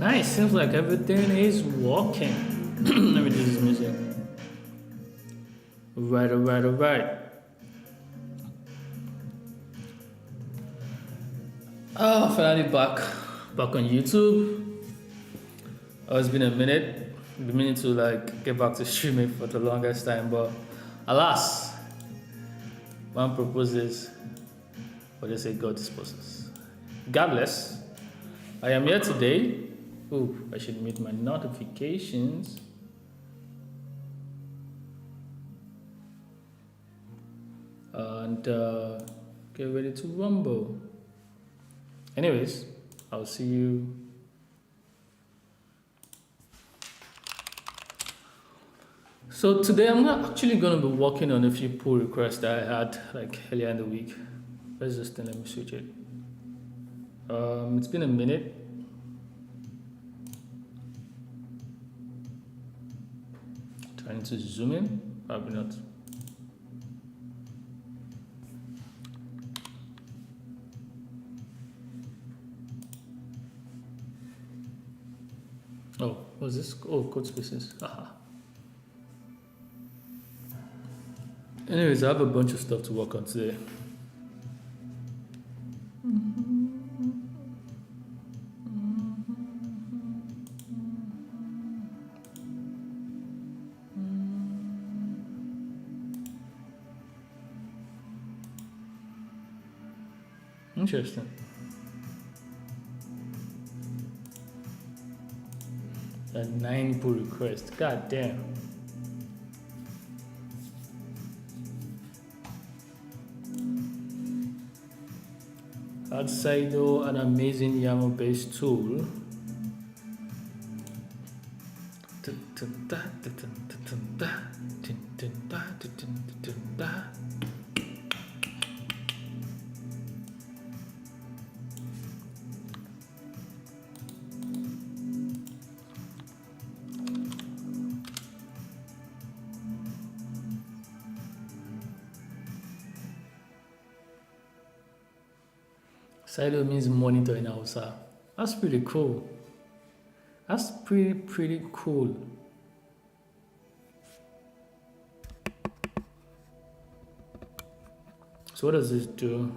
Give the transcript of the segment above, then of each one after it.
Nice. Seems like everything is working. Let me do this music. Alright, alright, alright. Oh, finally back on YouTube. Oh, it's been a minute. Been meaning to like get back to streaming for the longest time, but alas, man proposes, but they say God disposes. Regardless, I am here today. Oh, I should mute my notifications. And get ready to rumble. Anyways, I'll see you. So today I'm not actually going to be working on a few pull requests that I had like earlier in the week. Where's this thing? Let me switch it. It's been a minute. Trying to zoom in, probably not. Oh, what's this? Oh, code spaces. Aha. Anyways, I have a bunch of stuff to work on today. Interesting. A 9 pull request. God damn. Outside though, an amazing YAML based tool. Silo means monitor in Hausa. That's pretty cool. That's pretty cool. So what does this do?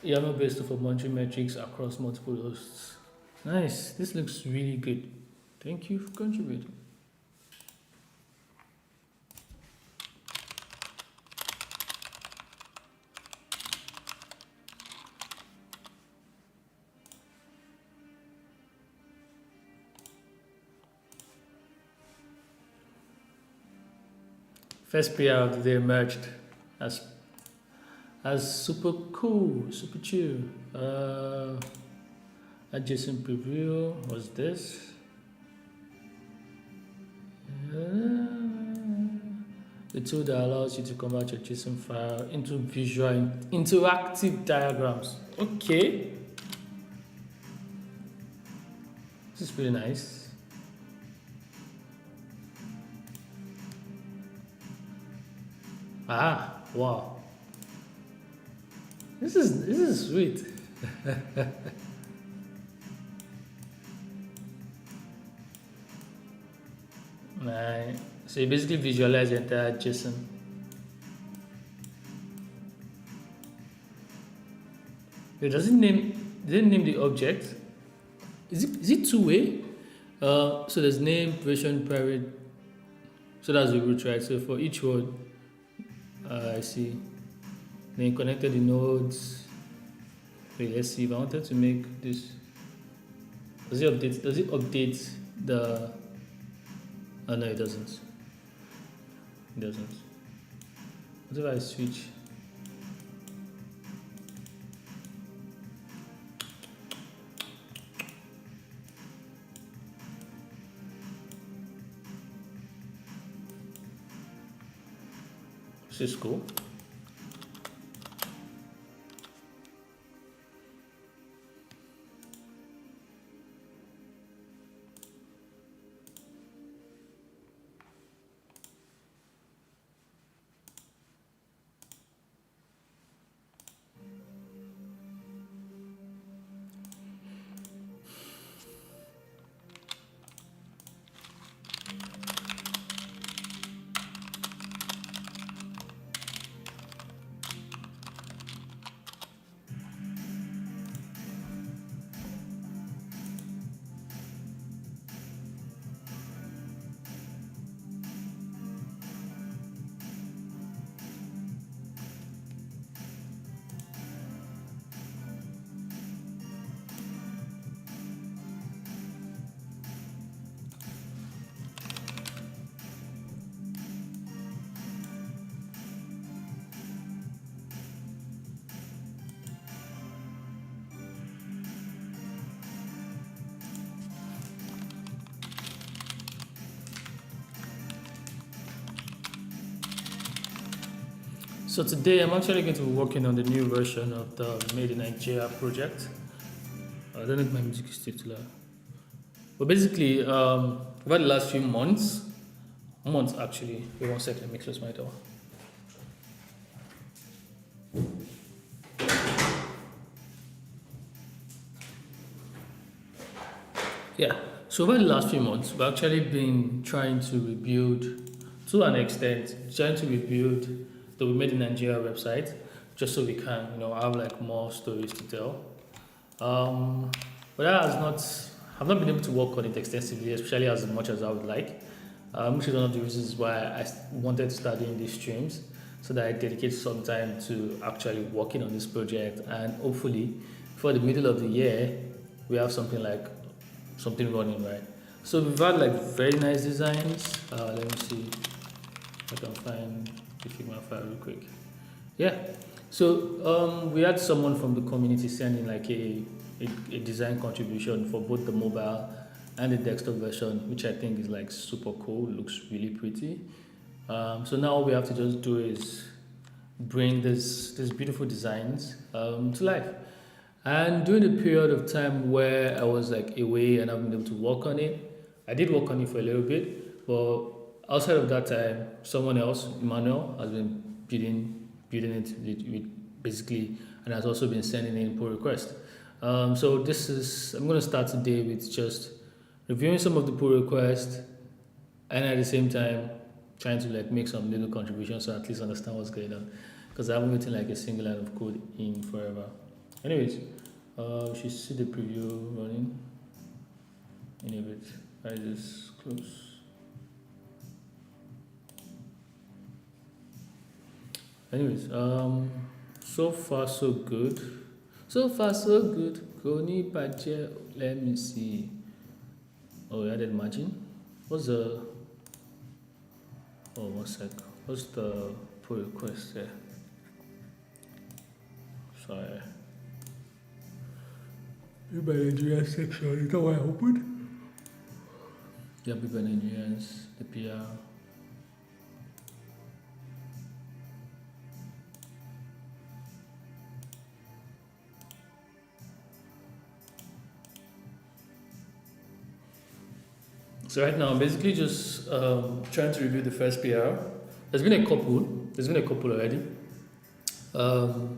YAML based for monitoring metrics across multiple hosts. Nice. This looks really good. Thank you for contributing. First PR of the day emerged as super cool, super chill. Adjacent preview was this. The tool that allows you to convert your JSON file into visual interactive diagrams. Okay, this is pretty nice. Ah, wow. This is sweet. Right. So you basically visualize the entire JSON. Wait, does it name the object? Is it two-way? So there's name, version, private. So that's the root, right? So for each word, I see. Then connected the nodes. Wait, let's see if I wanted to make this. Does it update the? Oh no, it doesn't. It doesn't. What if I switch? This is cool. So today I'm actually going to be working on the new version of the Made in Nigeria project. I don't know if my music is still too loud. But basically, over the last few months actually, wait 1 second, let me close my door. Yeah, so over the last few months, we've actually been trying to rebuild, to an extent, trying to rebuild the We Made in Nigeria website, just so we can, have like more stories to tell. But that has not, I've not been able to work on it extensively, especially as much as I would like, which is one of the reasons why wanted to start doing these streams, so that I dedicate some time to actually working on this project, and hopefully, for the middle of the year, we have something running, right? So we've had like very nice designs. Let me see if I can find the Figma file real quick. Yeah. So we had someone from the community sending like a design contribution for both the mobile and the desktop version, which I think is like super cool. Looks really pretty. So now all we have to just do is bring these beautiful designs to life. And during the period of time where I was like away and I've been able to work on it, I did work on it for a little bit, but outside of that time, someone else, Emmanuel, has been building it with basically, and has also been sending in pull requests. So I'm going to start today with just reviewing some of the pull requests, and at the same time trying to like make some little contributions so at least understand what's going on, because I haven't written like a single line of code in forever. Anyways, you should see the preview running in a bit. I just close. Anyways, so far so good. So far so good. Koni Pache, let me see. Oh, we added margin. What's the? Oh, 1 sec. What's the pull request there? Sorry. By Nigerian section, is that why I opened? Yeah, by Nigerians, the PR. So right now I'm basically just trying to review the first PR. There's been a couple already. But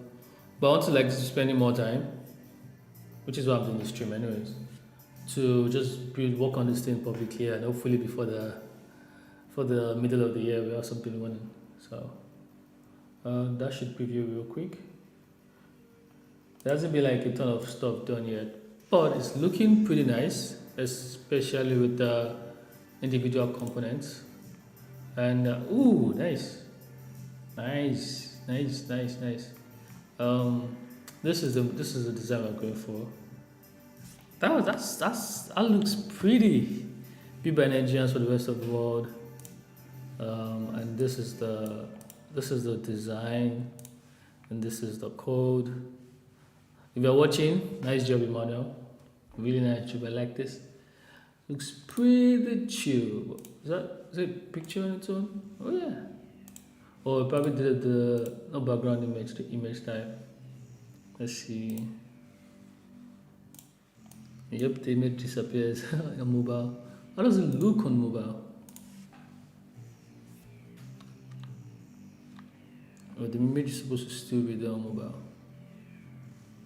I want to like spending more time, which is why I'm doing this stream anyways, to just work on this thing publicly, and hopefully before the middle of the year we have something running. So that should preview real quick. There hasn't been like a ton of stuff done yet, but it's looking pretty nice, especially with the individual components. And ooh, nice. This is the design I'm going for. That looks pretty. Be by Nigerians for the rest of the world. And this is the design, and this is the code. If you're watching, nice job, Emmanuel. Really nice job. I like this. Looks pretty chill. Is it a picture on its own? Oh yeah. Oh, I probably did no background image, the image type. Let's see. Yep, the image disappears on mobile. How does it look on mobile? Oh, the image is supposed to still be there on mobile.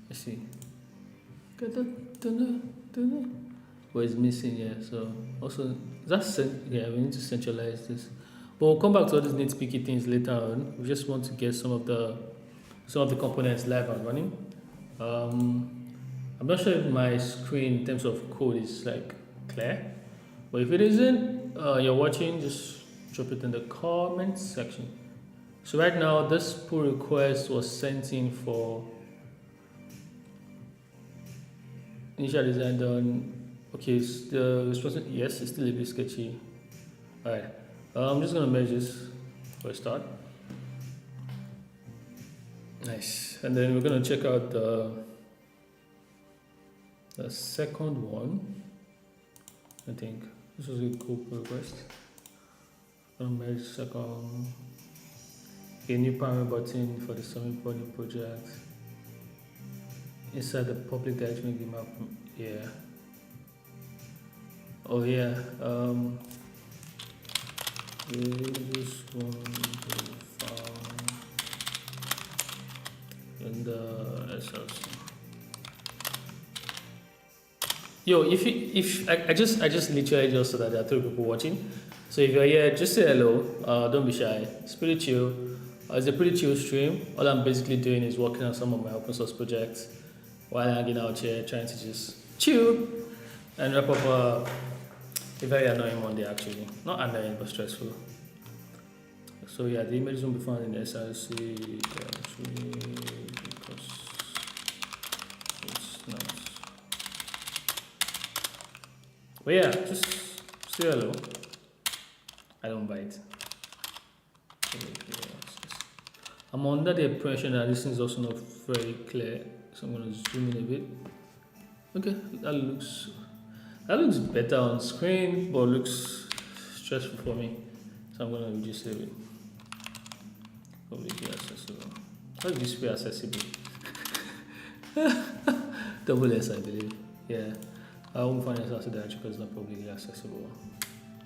Let's see. What is missing here? So also yeah, we need to centralize this. But we'll come back to all these nitpicky things later on. We just want to get some of the components live and running. I'm not sure if my screen in terms of code is like clear, but if it isn't, you're watching, just drop it in the comments section. So right now, this pull request was sent in for initial design done. Okay, the response, yes, it's still a bit sketchy. Alright, I'm just gonna merge this for a start. Nice, and then we're gonna check out the second one. I think this was a cool request. I'm gonna merge second. A new primary button for the submit button project. Inside the public directory the map. Yeah. Oh yeah. This one found in the SLC. Yo, if I just literally just so that there are three people watching. So if you're here, just say hello. Don't be shy. It's pretty chill. It's a pretty chill stream. All I'm basically doing is working on some of my open source projects while hanging out here, trying to just chill and wrap up a very annoying Monday actually. Not annoying but stressful. So yeah, the images will be found in the SRC directory because it's not. But yeah, just say hello. I don't bite. I'm under the impression that this is also not very clear, so I'm going to zoom in a bit. Okay, that looks better on screen, but looks stressful for me. So I'm going to reduce it a bit. Publicly accessible. How is this way accessible? Double S, I believe. Yeah. I won't find it as directory because it's not publicly accessible.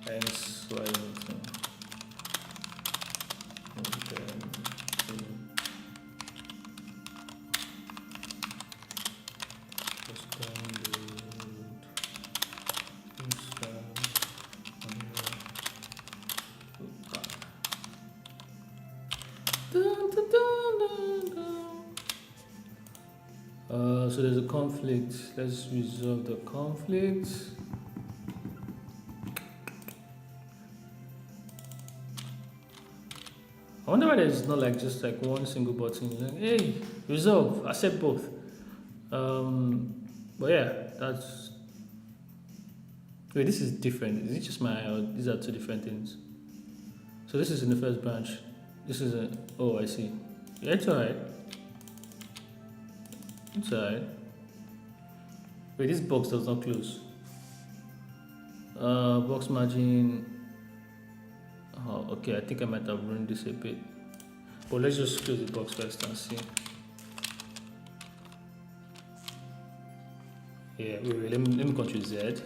Hence why I need to. So there's a conflict. Let's resolve the conflict. I wonder why there's not like just like one single button. Like, hey, resolve, accept both. But yeah, that's. Wait, this is different. Is it just my? Or these are two different things. So this is in the first branch. This is a. Oh, I see. Yeah, it's alright. It's alright. Wait, this box does not close. Box margin. Oh, okay. I think I might have ruined this a bit. But let's just close the box first and see. Yeah, wait, let me control Z.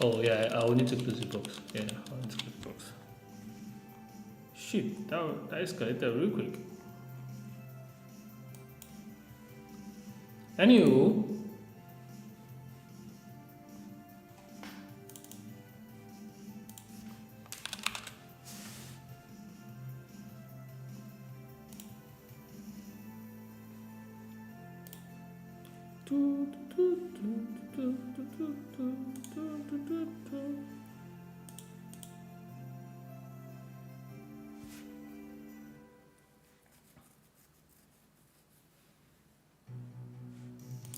Oh yeah, I will need to close the box. Yeah, I need to close the box. Shit, that escalated real quick. Anywho,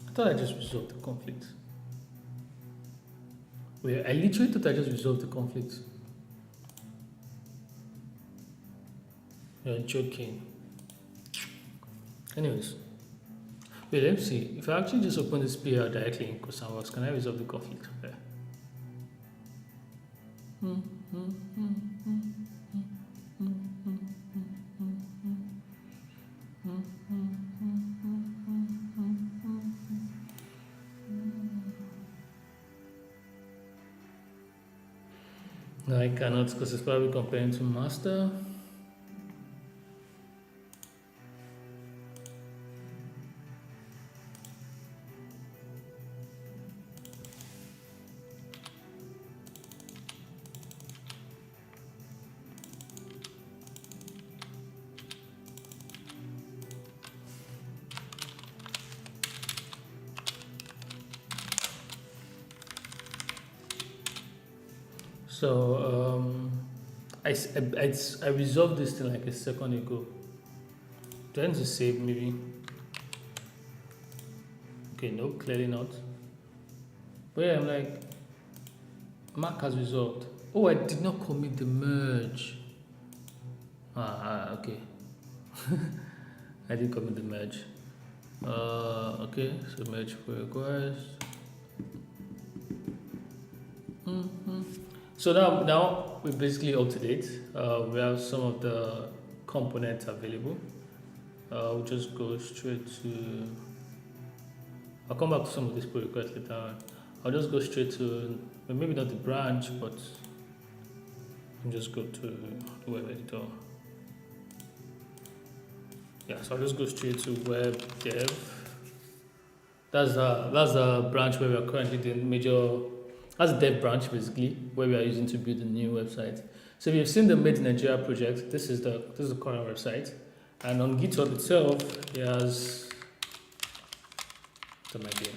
I thought I just resolved the conflict. Wait, I literally thought I just resolved the conflict. You're joking. Anyways, wait, let me see. If I actually just open this PR directly in CoSandWorks, can I resolve the conflict there? No, I cannot because it's probably comparing to master. So I resolved this thing like a second ago. Trying to save maybe. Okay, no, clearly not. But yeah, I'm like, Mark has resolved. Oh, I did not commit the merge. Okay. I did commit the merge. Okay, so merge for request. So now we're basically up to date. We have some of the components available. We'll just go straight to. I'll come back to some of these pull requests later on. I'll just go straight to maybe not the branch, but I'll just go to the web editor. Yeah, so I'll just go straight to web dev. That's the branch where we are currently doing major. That's the dev branch basically where we are using to build a new website. So if you've seen the Made in Nigeria project, this is the current website, and on GitHub itself, it has some idea.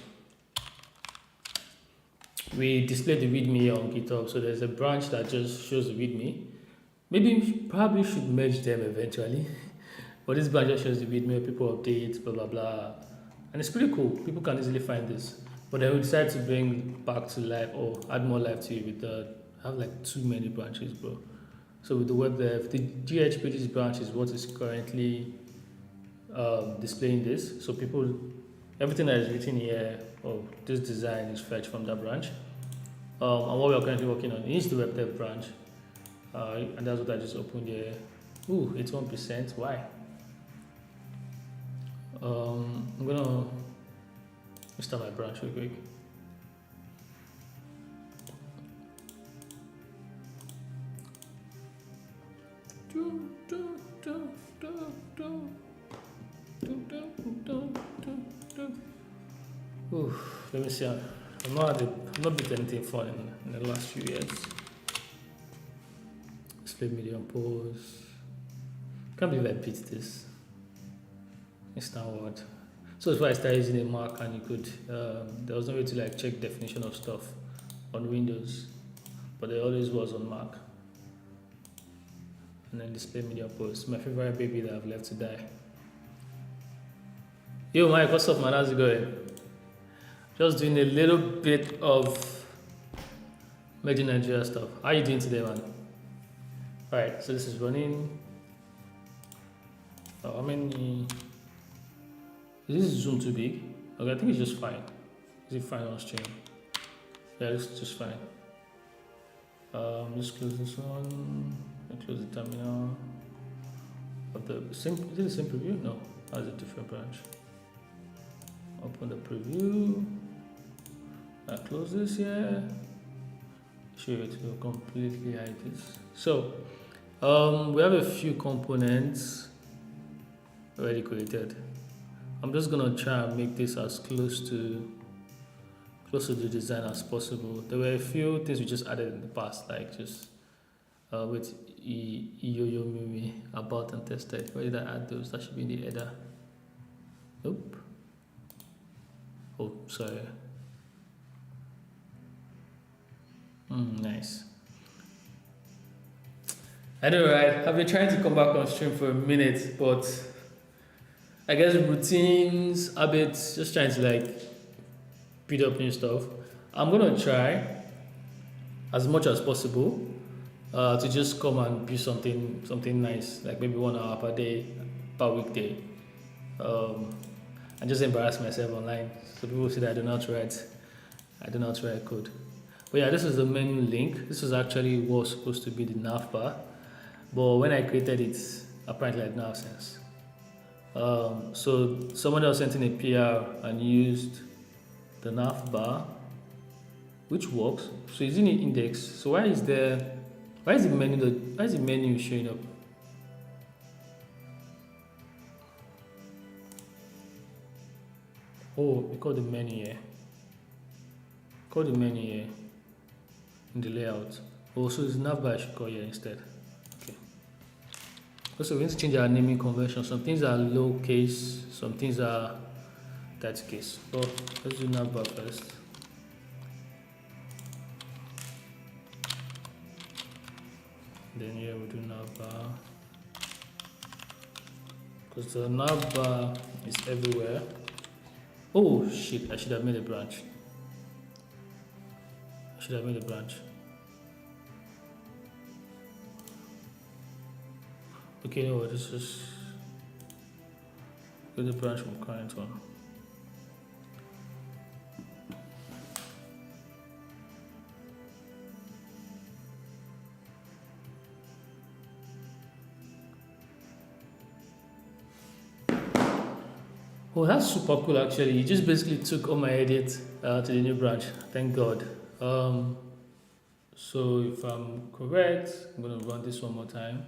We display the README on GitHub, so there's a branch that just shows the README. Maybe probably should merge them eventually, but this branch just shows the README. People update, blah blah blah. And it's pretty cool. People can easily find this. But then we decided to bring back to life or add more life to it with the. I have like too many branches, bro. So with the web dev, the GH pages branch is what is currently displaying this. So people, everything that is written here or this design is fetched from that branch. And what we are currently working on is the web dev branch. And that's what I just opened here. Ooh, it's 1%. Why? I'm gonna start my branch real quick. Ooh, let me see. I'm not built anything fun in the last few years. Display medium pose. Can't believe I beat this. It's not what. So that's why I started using a Mac, and you could. There was no way to like check definition of stuff on Windows, but there always was on Mac. And then display media post, my favorite baby that I've left to die. Yo, Mike, what's up, man? How's it going? Just doing a little bit of Made in Nigeria stuff. How are you doing today, man? Alright, so this is running. How many? Is this zoom too big? Okay, I think it's just fine. Is it fine on stream? Yeah, it's just fine. Just close this one. And close the terminal. Of the same, is it the same preview? No, that's a different branch. Open the preview. I close this here. Show it will completely hide this. So we have a few components already created. I'm just gonna try and make this as close to the design as possible. There were a few things we just added in the past, like just with Iyoyo Mimi about and tested. Where did I add those? That should be in the header. Nope. Oh, sorry. Nice. I know, right? I've been trying to come back on stream for a minute, but I guess routines, habits, just trying to like build up new stuff. I'm gonna try as much as possible to just come and build something nice, like maybe 1 hour per day, per weekday, and just embarrass myself online. So people say that I do not write code. But yeah, this is the menu link. This was actually was supposed to be the nav bar, but when I created it, apparently I didn't have sense. So someone else sent in a PR and used the nav bar, which works. So it's in the index. So why is the menu showing up? Oh, we call the menu here. Call the menu here in the layout. Oh, so it's nav bar I should call here instead. Okay. Also, we need to change our naming convention. Some things are lowercase, some things are that case. So let's do nav bar first. Then here we do nav bar, because the nav bar is everywhere. Oh shit! I should have made a branch. Okay, no, this is get the branch from current one. Oh, that's super cool actually. You just basically took all my edits to the new branch. Thank God. Um, so if I'm correct, I'm gonna run this one more time.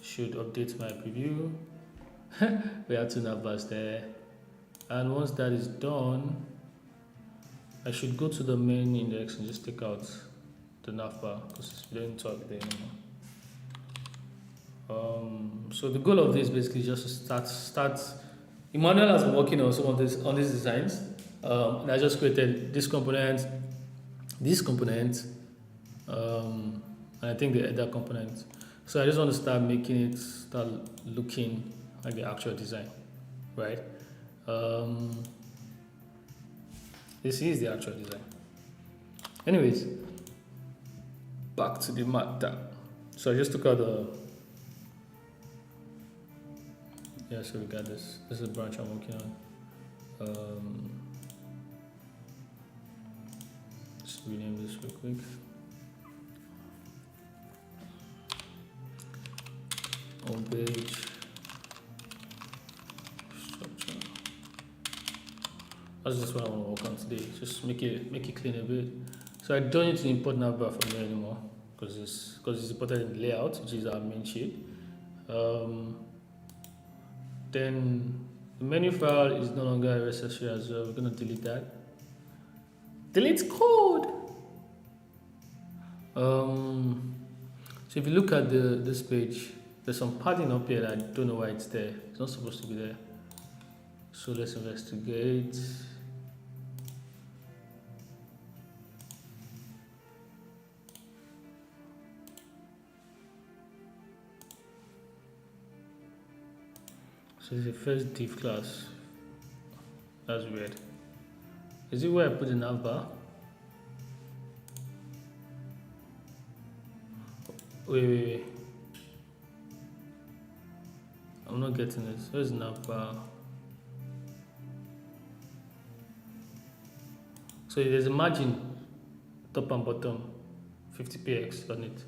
Should update my preview. We have two navbars there. And once that is done, I should go to the main index and just take out the navbar because we don't talk there anymore. So the goal of this basically just to start. Emmanuel has been working on some of this on these designs. And I just created this component, and I think the other component. So I just want to start making it start looking like the actual design, right? Um, this is the actual design. Anyways, back to the matter. So I just took out the so we got this. This is a branch I'm working on. Let's rename this real quick. Home page structure. That's just what I want to work on today. Just make it clean a bit. So I don't need to import navbar from here anymore because it's imported in the layout, which is our main sheet. Then the menu file is no longer RSS as well. We're gonna delete that. Delete code. So if you look at this page, there's some padding up here that I don't know why it's there. It's not supposed to be there. So let's investigate. So it's the first div class. That's weird. Is it where I put the navbar? Wait. I'm not getting this. Where's navbar? So there's a margin, top and bottom, 50px on it.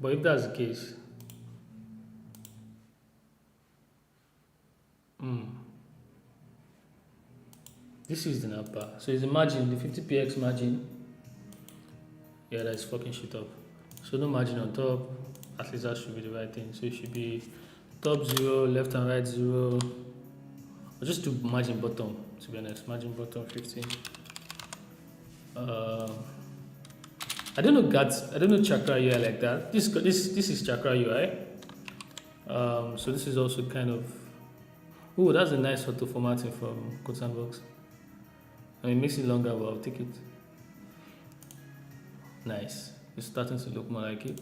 But if that's the case, this is the navbar. So it's a margin, the 50px margin. Yeah, that's fucking shit up. So no margin on top. At least that should be the right thing. So it should be top 0, left and right 0. I'll just do margin bottom, to be honest. Margin bottom 50. I don't know Chakra UI like that. This is Chakra UI. So this is also kind of. Oh, that's a nice photo formatting from Code Sandbox. I mean, it makes it longer, but I'll take it. Nice. It's starting to look more like it.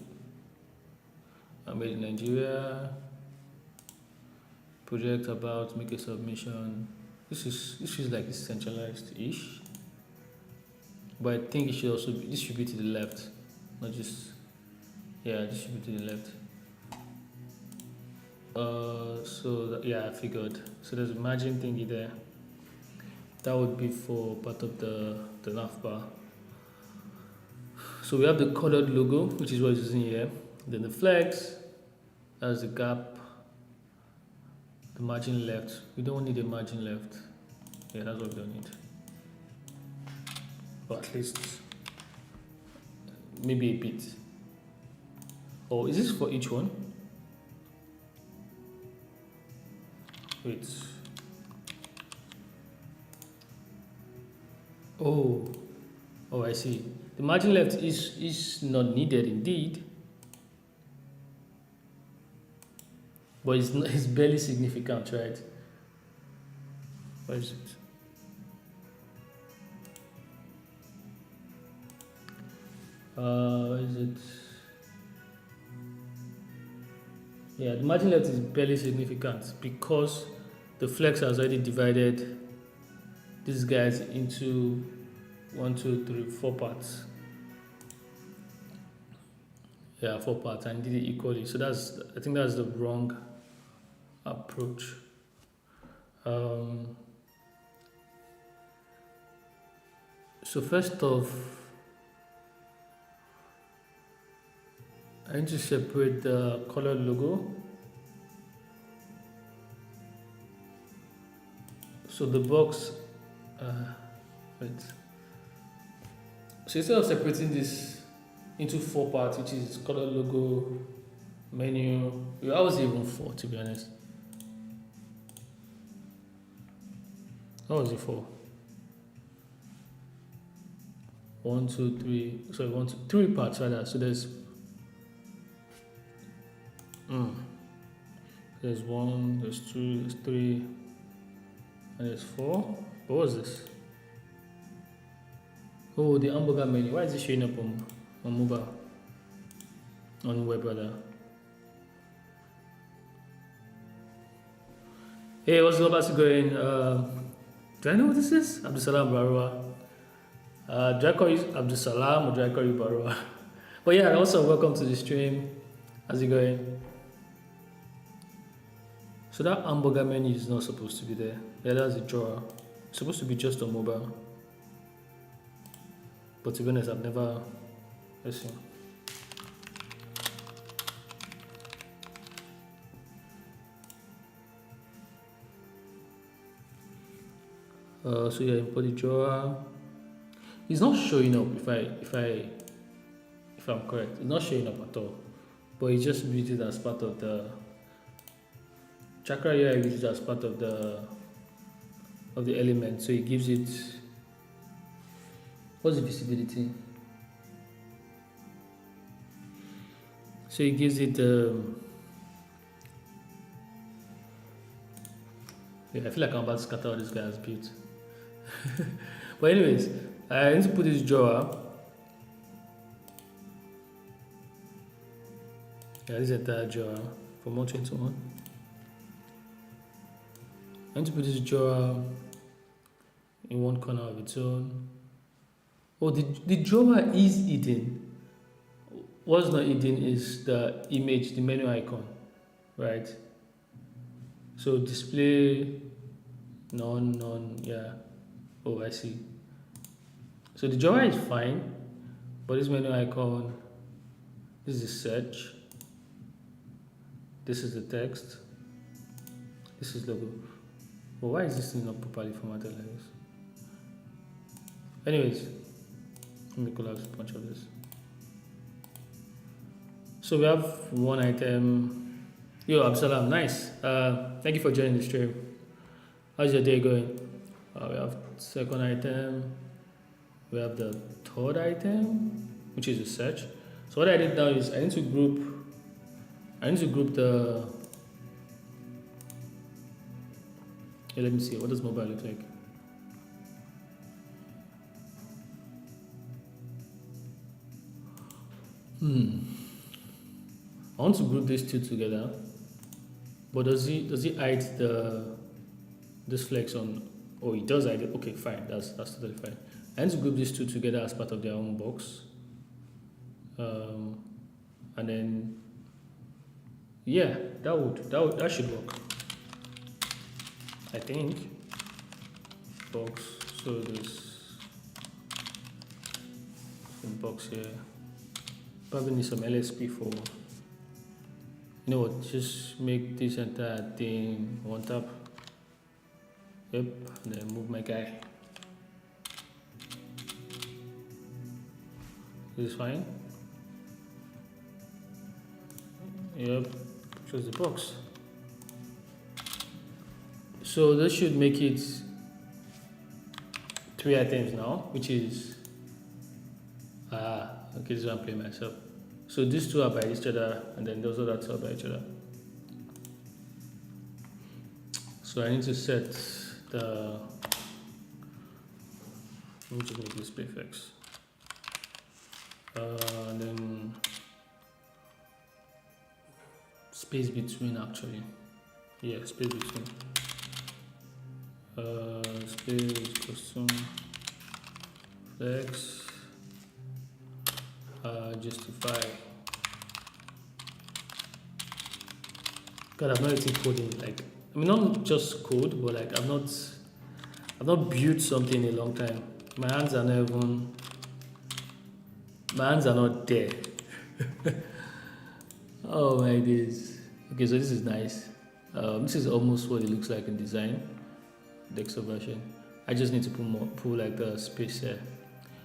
I'm made in Nigeria. Project about make a submission. This is like centralized-ish. But I think it should also be, this should be to the left, not just this should be to the left. I figured. So there's a margin thingy there. That would be for part of the navbar. So we have the colored logo, which is what is in here. Then the flex, that's the gap. The margin left. We don't need a margin left. Yeah, that's what we don't need. Or at least maybe a bit. Oh, is this for each one? Wait. Oh, I see. The margin left is not needed indeed, but it's barely significant, right? Where is it? Is it? Yeah, the margin left is barely significant because the flex has already divided these guys into 1, 2, 3, 4 parts. Yeah, 4 parts, and did it equally. So I think that's the wrong approach. So first off, I need to separate the color logo. So the box, wait. So instead of separating this into four parts, which is color, logo, menu, I was even four to be honest. How was it four? One, two, three. Sorry, one, two, three parts rather. So there's one, there's two, there's three, and there's four. What was this? Oh, the hamburger menu. Why is it showing up on mobile? On web rather. Hey, what's up? How's it going? Do I know what this is? Abdul Salam Barua. Do I call you Abdul Salam or do I call you Barua? But yeah, also welcome to the stream. How's it going? So that hamburger menu is not supposed to be there. Yeah, that's a drawer. It's supposed to be just on mobile. But to be honest, I've never. Let's see. So yeah, import the drawer. It's not showing up if I'm correct. It's not showing up at all. But it's just built it as part of the chakra here. I built it as part of the element. So it gives it. What's the visibility? So it gives it. Yeah, I feel like I'm about to scatter all this guy has built. But anyways, I need to put this drawer. Yeah, this entire drawer from 121. I need to put this drawer in one corner of its own. Oh, the drawer is hidden. What's not hidden is the image, the menu icon, right? So display, none, yeah. Oh, I see. So the drawer is fine, but this menu icon, this is the search, this is the text, this is logo. But why is this thing not properly formatted like this? Anyways, let me collapse a bunch of this. So we have one item. Yo, Absalam, nice. Thank you for joining the stream. How's your day going? We have second item. We have the third item, which is a search. So what I did now is I need to group the. Yeah, let me see. What does mobile look like? I want to group these two together, but does he hide this flex on? Oh, it does hide it. Okay, fine. That's totally fine. I need to group these two together as part of their own box, and then yeah, that should work. I think box. So there's some box here. Probably need some LSP for. You know what? Just make this entire thing one tap. Yep, and then move my guy. This is fine. Yep, shows the box. So this should make it 3 items now, which is okay, this is what I'm playing myself. So these two are by each other, and then those other two are by each other. So I need to set the. Let me just make this prefix. And then space between actually. Yeah, space between. Space custom flex. Justify. God, I've not written coding. Like, I mean, not just code, but like I've not built something in a long time. My hands are not there. Oh my days. Okay, so this is nice. This is almost what it looks like in design. desktop version. I just need to put like the space here,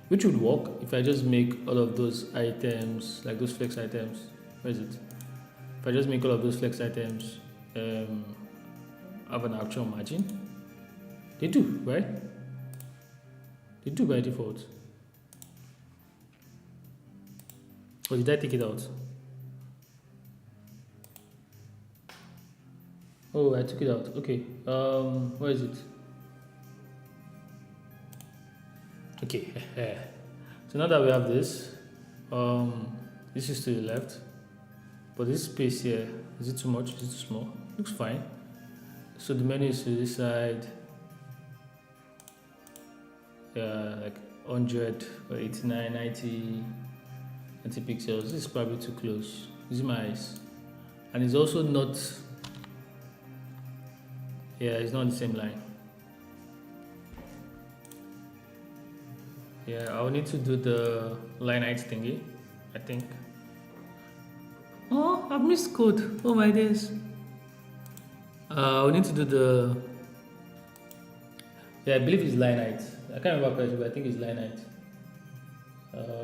which would work if I just make all of those items, like those flex items. Where is it? If I just make all of those flex items have an actual margin, they do, right? They do by default. Or did I take it out? Oh, I took it out. Okay. Where is it? Okay. So now that we have this, this is to the left, but this space here, is it too much? Is it too small? Looks fine. So the menu is to this side. Yeah, like 100 or 89, 90 pixels. This is probably too close. Using my eyes, and it's also not. Yeah, it's not on the same line. Yeah, I'll need to do the line height thingy, I think. Oh, I've missed code. Oh my days. I'll need to do the. Yeah, I believe it's line height. I can't remember correctly, but I think it's line height.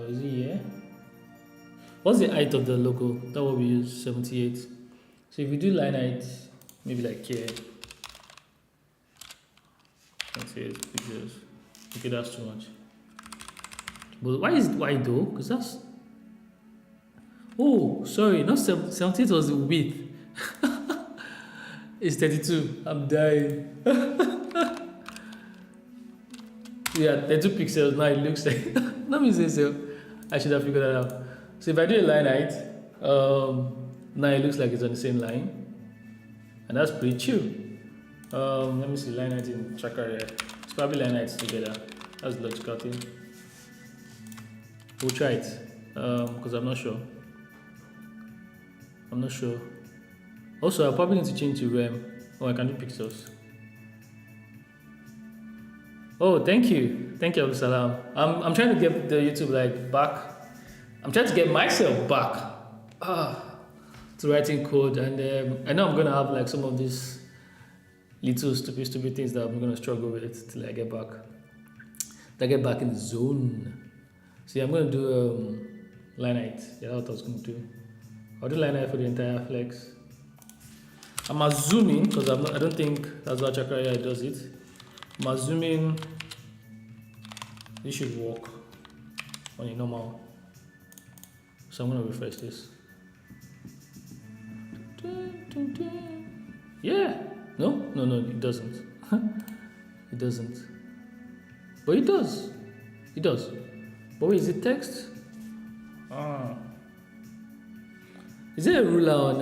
Is it here? What's the height of the logo? That will be use 78. So if you do line height, maybe like here. 78 pixels. Okay, that's too much. But why is it wide though? Because that's. Oh, sorry, not 78 was the width. It's 32. I'm dying. Yeah, 32 pixels. Now it looks like. Let me say so. I should have figured that out. So if I do a line height, now it looks like it's on the same line, and that's pretty chill. Let me see line height in tracker here. It's probably line heights together. That's the logical thing. We'll try it because I'm not sure. I'm not sure. Also, I'll probably need to change to rem. Oh, I can do pixels. Oh, thank you, Abdul Salam. I'm trying to get the YouTube like back. I'm trying to get myself back to writing code, and I know I'm gonna have like some of these little stupid things that I'm gonna struggle with till I get back. Till I get back in the zone. See, I'm gonna do line height. Yeah, that's what I was gonna do. I'll do line height for the entire flex. I'm assuming because I don't think that's what Chakra does it. I'm assuming this should work on a normal. So I'm gonna refresh this. Yeah. No, it doesn't. It doesn't. But it does. It does. But wait, is it text? Is there a ruler on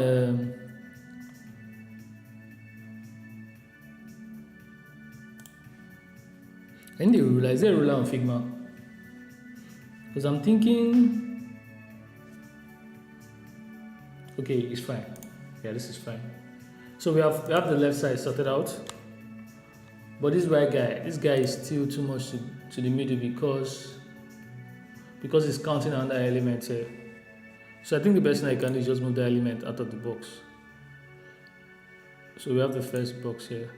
in the ruler? Is there a ruler on Figma? Because I'm thinking. Okay, it's fine. Yeah, this is fine. So we have the left side sorted out. But this guy is still too much to the middle because it's counting under elements here. So I think the best thing I can do is just move the element out of the box. So we have the first box here.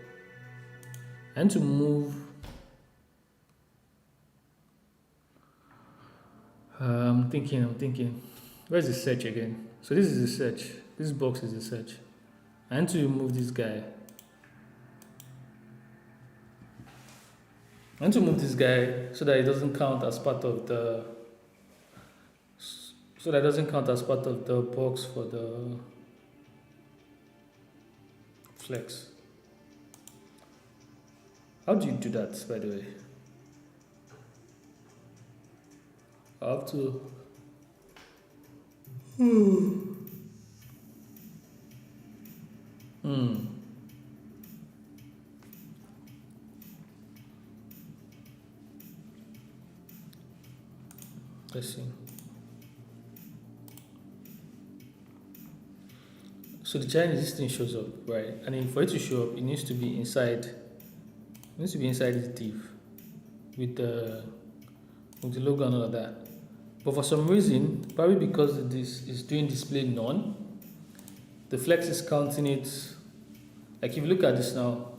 And to move I'm thinking. Where's the search again? So this is the search. This box is the search. I need to remove this guy. I need to move this guy so that it doesn't count as part of the box for the flex. How do you do that, by the way? I have to. Let's see. So the challenge is this thing shows up, right? And then for it to show up, it needs to be inside. It needs to be inside this div with the logo and all of that. But for some reason, probably because this is doing display none, the flex is counting it. Like if you look at this now,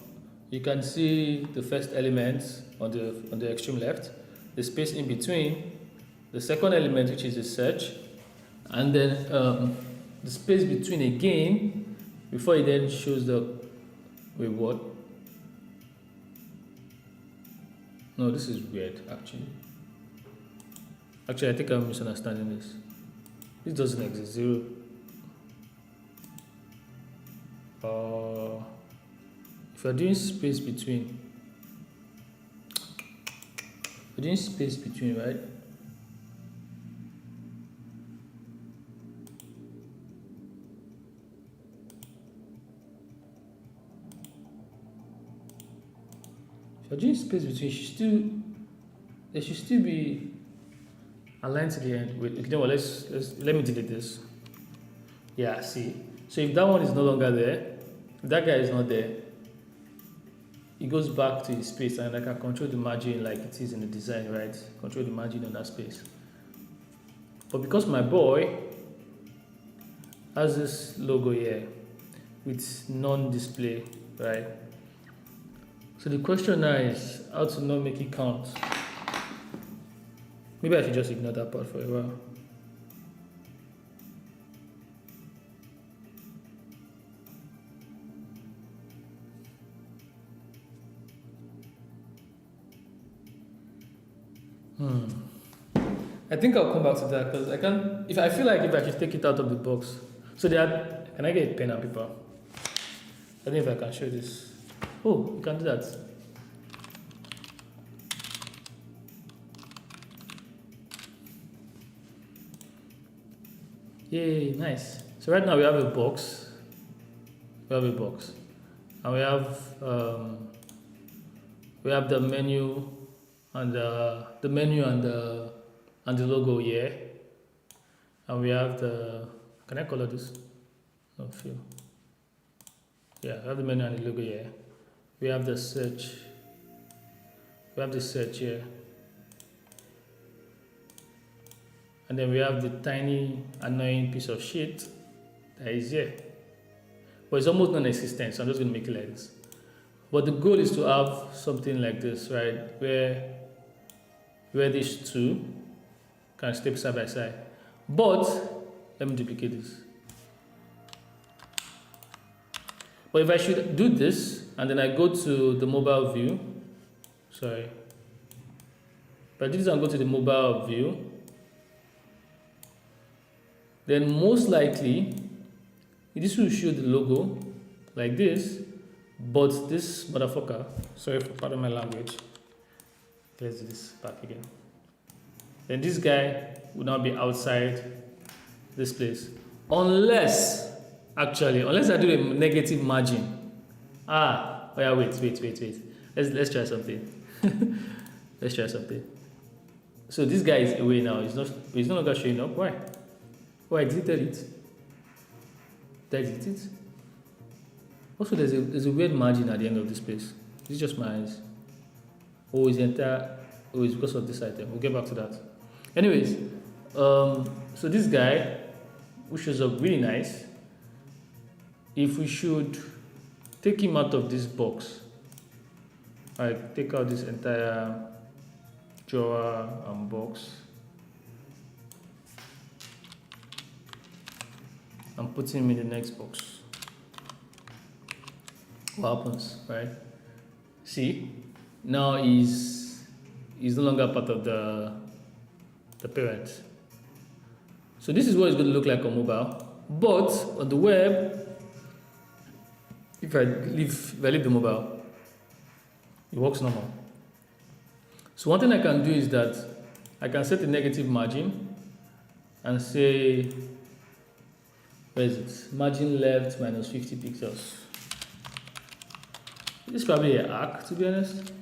you can see the first element on the extreme left, the space in between, the second element which is the search, and then the space between again before it then shows the reward. No, this is weird actually. Actually, I think I'm misunderstanding this. This doesn't exist. Zero. If you're doing space between, we're doing space between, right? If you're doing space between, there should still be a line to the end. Wait, you know what? Let me delete this. Yeah, see. So if that one is no longer there, if that guy is not there, it goes back to his space, and I can control the margin like it is in the design, right? Control the margin on that space. But because my boy has this logo here with non-display, right? So the question now is how to not make it count. Maybe I should just ignore that part for a while. I think I'll come back to that because I can't. If I feel like if I should take it out of the box, so that can I get a pen and paper? I think if I can show this. Oh, you can do that. Yay, nice. So right now we have a box. We have a box, and we have the menu and the menu and the logo here, and we have the. Can I color this? No, feel. Yeah, we have the menu and the logo here. We have the search. We have the search here. And then we have the tiny annoying piece of shit that is here. But it's almost non-existent, so I'm just going to make it like this. But the goal is to have something like this, right? Where these two can stay side by side. But let me duplicate this. But if I should do this and then I go to the mobile view, sorry. If I do this and go to the mobile view, then most likely this will show the logo like this, but this motherfucker, sorry for pardon my language, let's do this back again. Then this guy will now be outside this place, unless I do a negative margin. Oh yeah, wait. Let's try something. Let's try something. So this guy is away now. He's no longer showing up. Why? Oh, I deleted it. Did I delete it? Also, there's a weird margin at the end of this place. This is just my eyes. Oh, it's because of this item. We'll get back to that. Anyways, so this guy, which shows up really nice, if we should take him out of this box, like take out this entire drawer and box, and put him in the next box, what happens, right? See, now he's no longer part of the parent. So this is what it's going to look like on mobile. But on the web, if I leave the mobile, it works normal. So one thing I can do is that I can set a negative margin and say, where is it? Margin left minus 50 pixels. This is probably an arc, to be honest.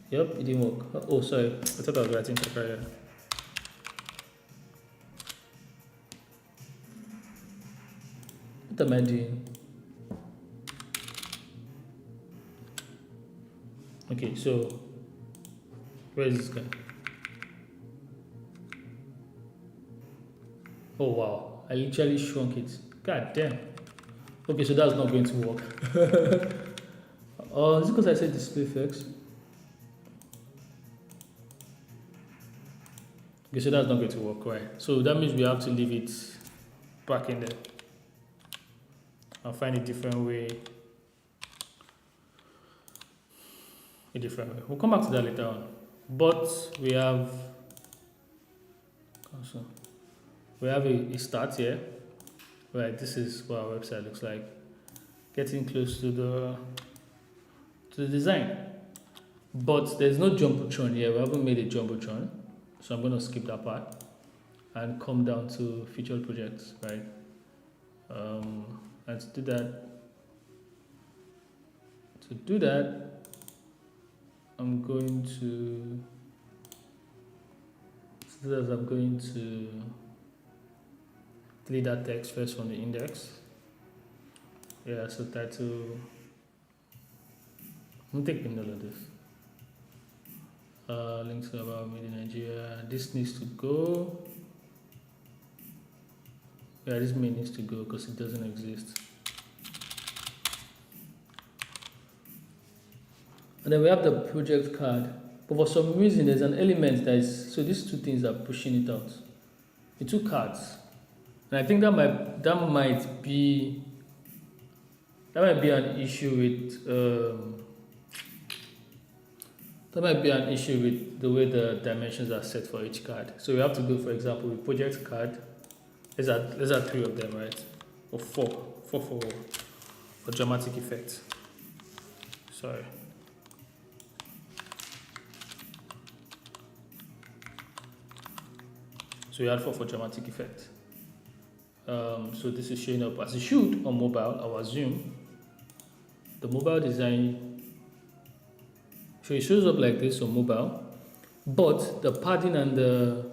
Yep, it didn't work. Oh, sorry. I thought I was writing for What am I doing? Okay, so where is this guy? Oh wow, I literally shrunk it. God damn. Okay, so that's not going to work. Is it because I said display effects? Okay, so that's not going to work, right? So that means we have to leave it back in there. I'll find a different way. We'll come back to that later on. But we have a start here. Right, this is what our website looks like. Getting close to the design. But there's no jumbotron here. We haven't made a jumbotron. So I'm gonna skip that part and come down to featured projects, right? And to do that, I'm going to delete that text first from the index. Yeah, so title. I'm taking all of this. Links about made in Nigeria. This needs to go. Yeah, this main needs to go because it doesn't exist. And then we have the project card. But for some reason, there's an element that is, so these two things are pushing it out. The two cards. And I think that might be an issue with the way the dimensions are set for each card. So we have to go, for example, with project card. There's are 3 of them, right? Or 4 for dramatic effect. Sorry. So we had 4 for dramatic effect. So this is showing up as it should on mobile, I'll assume. The mobile design, so it shows up like this on mobile, but the padding and if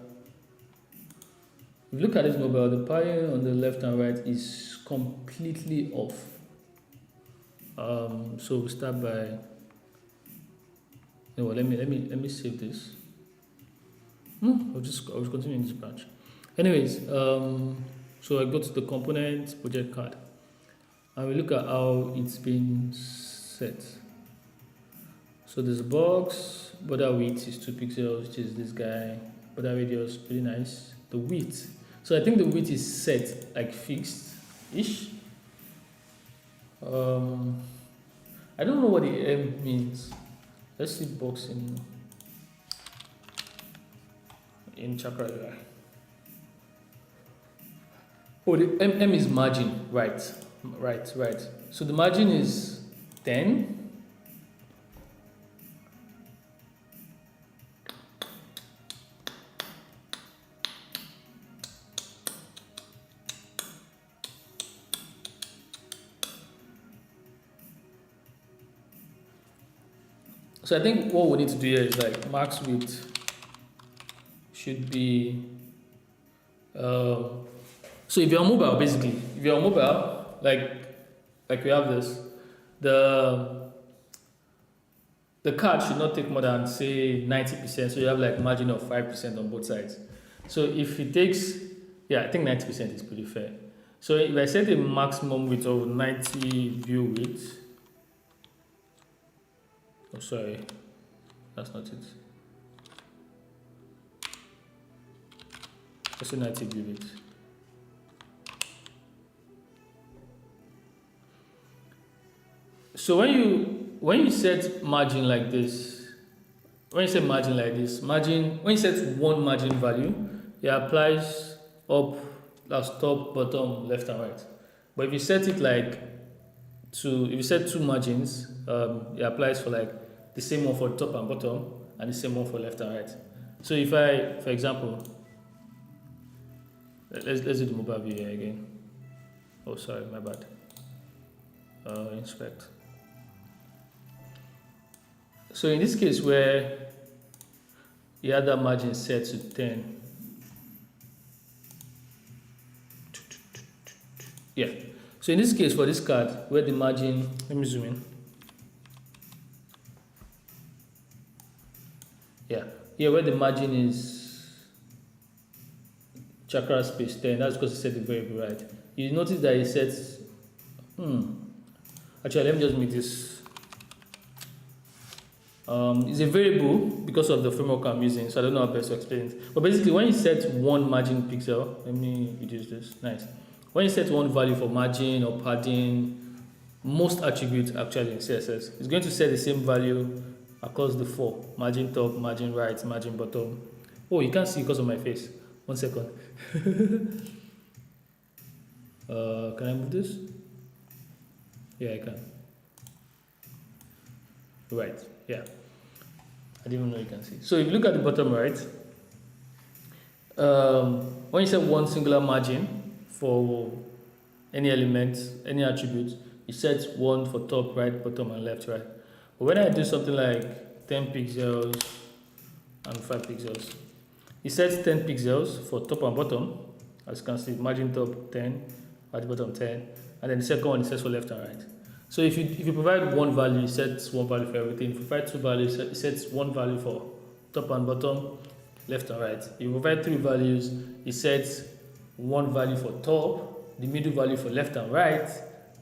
you look at this mobile, the padding on the left and right is completely off. So we start by, let me save this. I'll just continue in this branch. Anyways, so I go to the component project card and we look at how it's been set. So this box, border width is 2 pixels, which is this guy. Border radius, pretty nice. The width, so I think the width is set like fixed-ish. I don't know what the M means. Let's see box in Chakra UI. Oh, the M is margin, right. So the margin is 10. So I think what we need to do here is like max width should be, so if you're on mobile, basically, like we have this, the card should not take more than say 90%, so you have like margin of 5% on both sides. So if it takes, yeah, I think 90% is pretty fair. So if I set a maximum width of 90 view width, oh sorry, that's not it. Let's say 90 view width. So when you set margin like this, when you set one margin value, it applies up, that's top, bottom, left and right. But if you set it like if you set 2 margins, it applies for like the same one for top and bottom and the same one for left and right. So if I, for example, let's do the mobile view here again. Oh sorry, my bad. Inspect. So in this case where you had that margin set to 10, yeah. So in this case for this card where the margin, let me zoom in. Yeah, here where the margin is chakra space 10. That's because you set the variable right. You notice that it sets. Actually, let me just make this. It's a variable because of the framework I'm using, so I don't know how best to explain it. But basically, when you set one margin pixel, let me reduce this. Nice. When you set one value for margin or padding, most attributes actually in CSS, it's going to set the same value across the four: margin top, margin right, margin bottom. Oh, you can't see because of my face. 1 second. Can I move this? Yeah, I can. Right, yeah. I didn't even know you can see. So if you look at the bottom right, when you set one singular margin for any element, any attribute, you set one for top, right, bottom, and left, right. But when I do something like 10 pixels and 5 pixels, it sets 10 pixels for top and bottom, as you can see, margin top 10, margin bottom 10, and then the second one is set for left and right. So if you provide one value, it sets one value for everything. If you provide two values, it sets one value for top and bottom, left and right. If you provide three values, it sets one value for top, the middle value for left and right,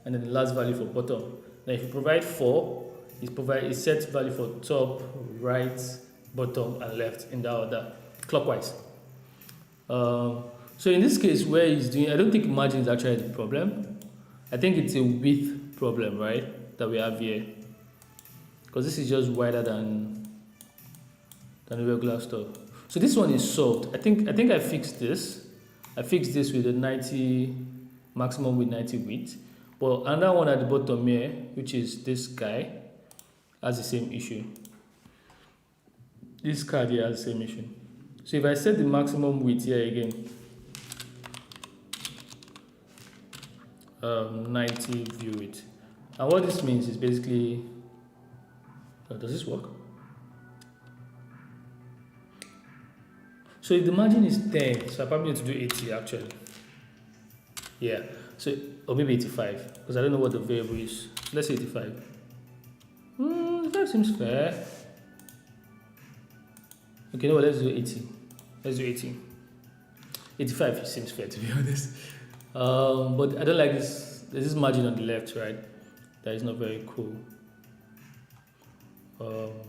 and then the last value for bottom. Now if you provide four, it sets value for top, right, bottom, and left in that order, clockwise. So in this case, where he's doing, I don't think margin is actually the problem. I think it's a width problem, right, that we have here, because this is just wider than the regular stuff. So this one is solved. I think I fixed this. I fixed this with a 90 maximum with 90 width. But another one at the bottom here, which is this guy, has the same issue. This card here has the same issue. So if I set the maximum width here again, 90 view width, and what this means is basically, does this work? So if the margin is 10, so I probably need to do 80 actually. Yeah, so, or maybe 85, because I don't know what the variable is. Let's say 85. 85 seems fair. Okay, no, let's do 80. Let's do 80. 85 seems fair, to be honest. But I don't like this. There's this margin on the left, right? That is not very cool.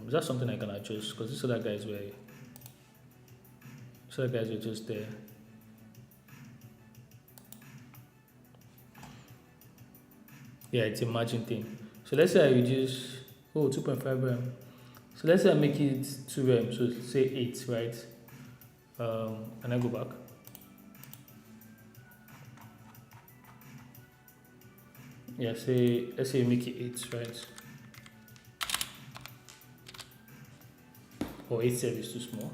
Is that something I can adjust? Because these other guys were just there. Yeah, it's a margin thing. So let's say I reduce 2.5 rem. So let's say I make it 2 rem, so say 8, right? And I go back. Yeah, let's say make it 8, right? Or 8 is too small.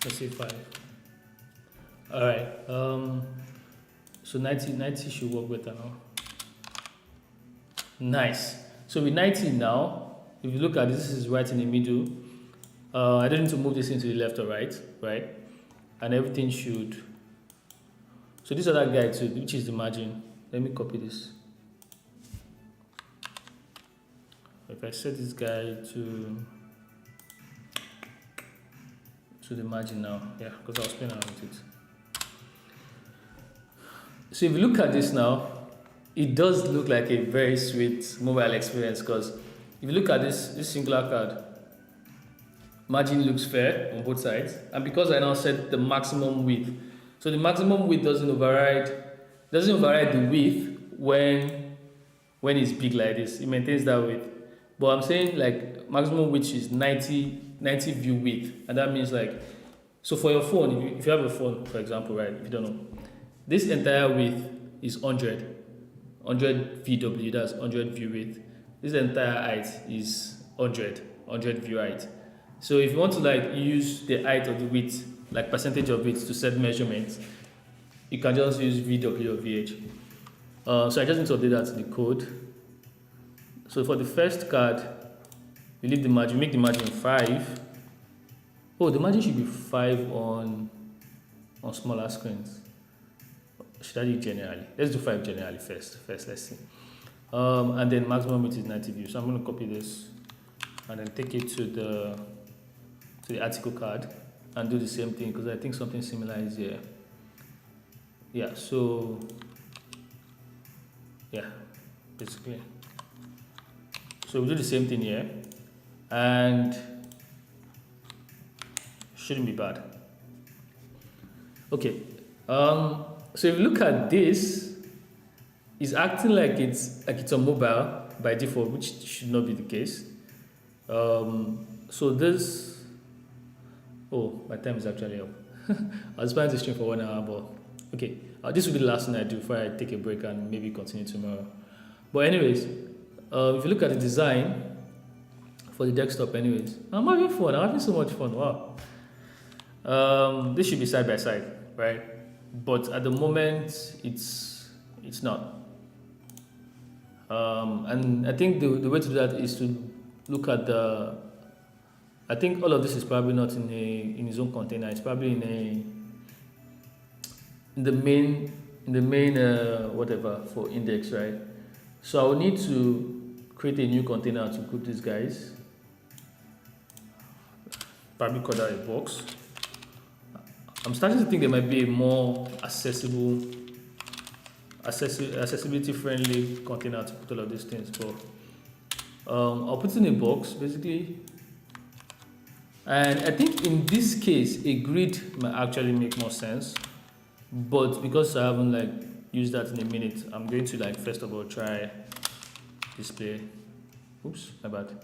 Let's say 5. Alright, so 90 should work better now. Nice. So with 90 now, if you look at this is right in the middle. I don't need to move this into the left or right? And everything should. So this other guy too, which is the margin. Let me copy this. If I set this guy to the margin now, yeah, because I was playing around with it. So if you look at this now, it does look like a very sweet mobile experience, because if you look at this singular card, margin looks fair on both sides, and because I now set the maximum width, so the maximum width doesn't override the width when it's big like this. It maintains that width. But I'm saying like maximum width is 90 view width, and that means like, so for your phone, if you have a phone, for example, right, if you don't know, this entire width is 100 VW, that's 100 view width. This entire height is 100 view height. So if you want to like use the height of the width, like percentage of it, to set measurements, you can just use VW or VH. So I just need to update that to the code. So for the first card, we leave the margin, make the margin 5. Oh, the margin should be 5 on smaller screens. Should I do generally? Let's do 5 generally first. Let's see. And then maximum width is 90 views. So I'm going to copy this and then take it to to the article card and do the same thing because I think something similar is here. Yeah, so yeah, basically. So we do the same thing here and shouldn't be bad. Okay, so if you look at this, it's acting like it's on mobile by default, which should not be the case. So this, oh, my time is actually up. I was planning to stream for 1 hour, but okay, this will be the last thing I do before I take a break and maybe continue tomorrow. But anyways, if you look at the design for the desktop, anyways, I'm having fun. I'm having so much fun. Wow. This should be side by side, right? But at the moment, it's not. And I think the way to do that is to look at the. I think all of this is probably not in his own container. It's probably in the main whatever for index, right? So I will need to create a new container to put these guys. Probably call that a box. I'm starting to think there might be a more accessibility friendly container to put all of these things, but I'll put it in a box basically. And I think in this case a grid might actually make more sense, but because I haven't like used that in a minute, I'm going to like first of all try display. Oops, my bad.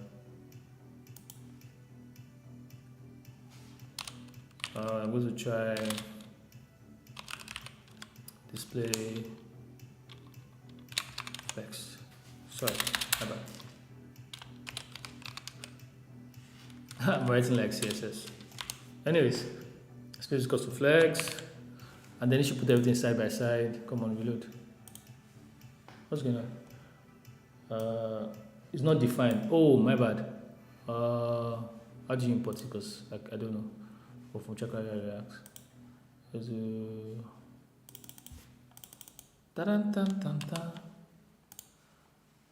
I'm going to try display flex. Sorry, my bad. I'm writing like CSS. Anyways, space equals to flex, and then you should put everything side by side. Come on, reload. What's going on? It's not defined. Oh, my bad. How do you import it? Because I don't know. Or from Chakra React. There's a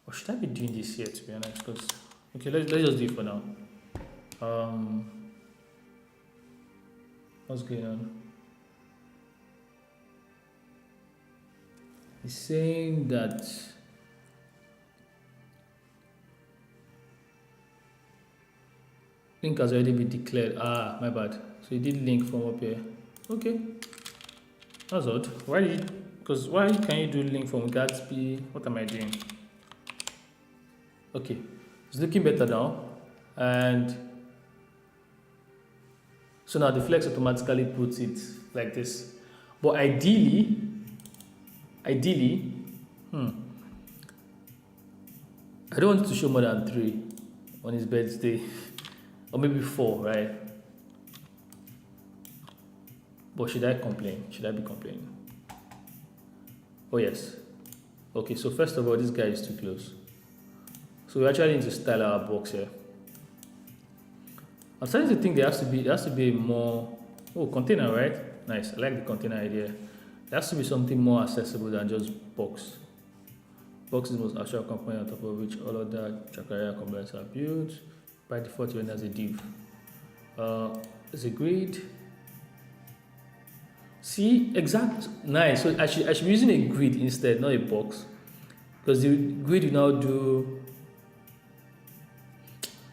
or should I be doing this here to be honest? Because okay, let's just do it for now. What's going on? He's saying that link has already been declared. Ah, my bad. So he did link from up here. Okay, that's odd. Why can you do link from Gatsby? What am I doing? Okay, it's looking better now. And so now the flex automatically puts it like this. But ideally, I don't want it to show more than 3 on his birthday, or maybe 4, right? But should I complain? Should I be complaining? Oh yes. Okay, so first of all, this guy is too close. So we actually need to style our box here. I'm starting to think there has to be more container, right? Nice. I like the container idea. There has to be something more accessible than just box. Box is the most actual component on top of which all other Chakra components are built. By default, when there's a div. There's a grid. See, exact, nice. So I should be using a grid instead, not a box, because the grid will now do.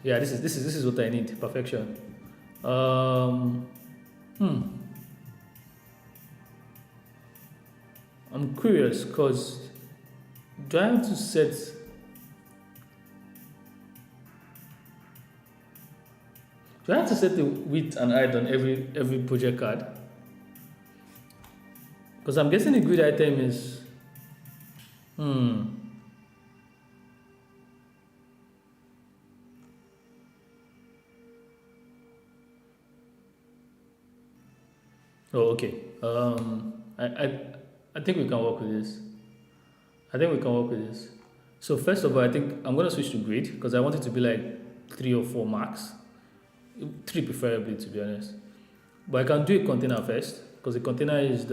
Yeah, this is what I need. Perfection. I'm curious because do I have to set? Do I have to set the width and height on every project card? Because I'm guessing the grid item is. Oh, okay. I think we can work with this. So first of all, I think I'm gonna switch to grid because I want it to be like 3 or 4 max, 3 preferably to be honest. But I can do a container first because the container is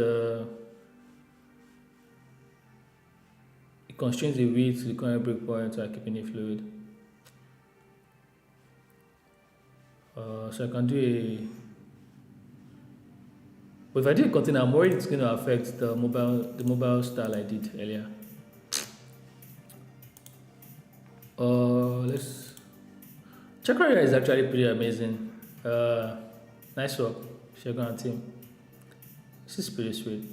it constrains the width to the current breakpoint by keeping it fluid. So I can do a. But if I do a container, I'm worried it's going to affect the mobile style I did earlier. Let's. Chakra is actually pretty amazing. Nice work, Shagun and team. This is pretty sweet.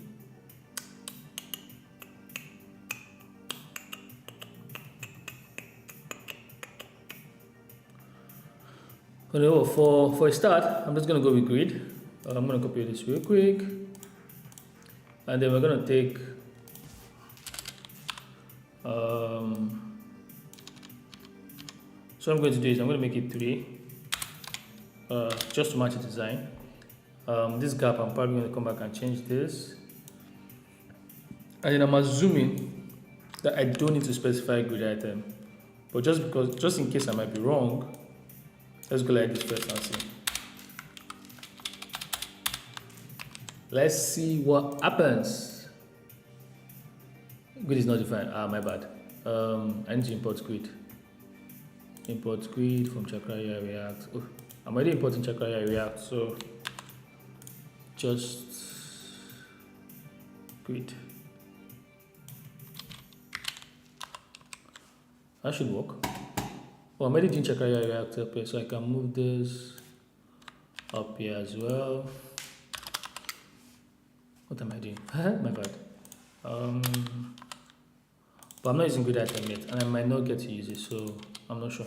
For a start, I'm just gonna go with grid. I'm gonna copy this real quick, and then we're gonna take so what I'm going to do is I'm going to make it 3 just to match the design. This gap I'm probably going to come back and change this, and then I'm assuming that I don't need to specify grid item, but just in case I might be wrong, let's go like this first and see. Let's see what happens. Grid is not defined. My bad. I need to import grid. Import grid from Chakraya React. Oh, I'm already importing Chakraya React, so just grid. That should work. Oh, I'm already doing Chakraya React up here, so I can move this up here as well. What am I doing? My bad. But I'm not using grid item yet, and I might not get to use it, so I'm not sure.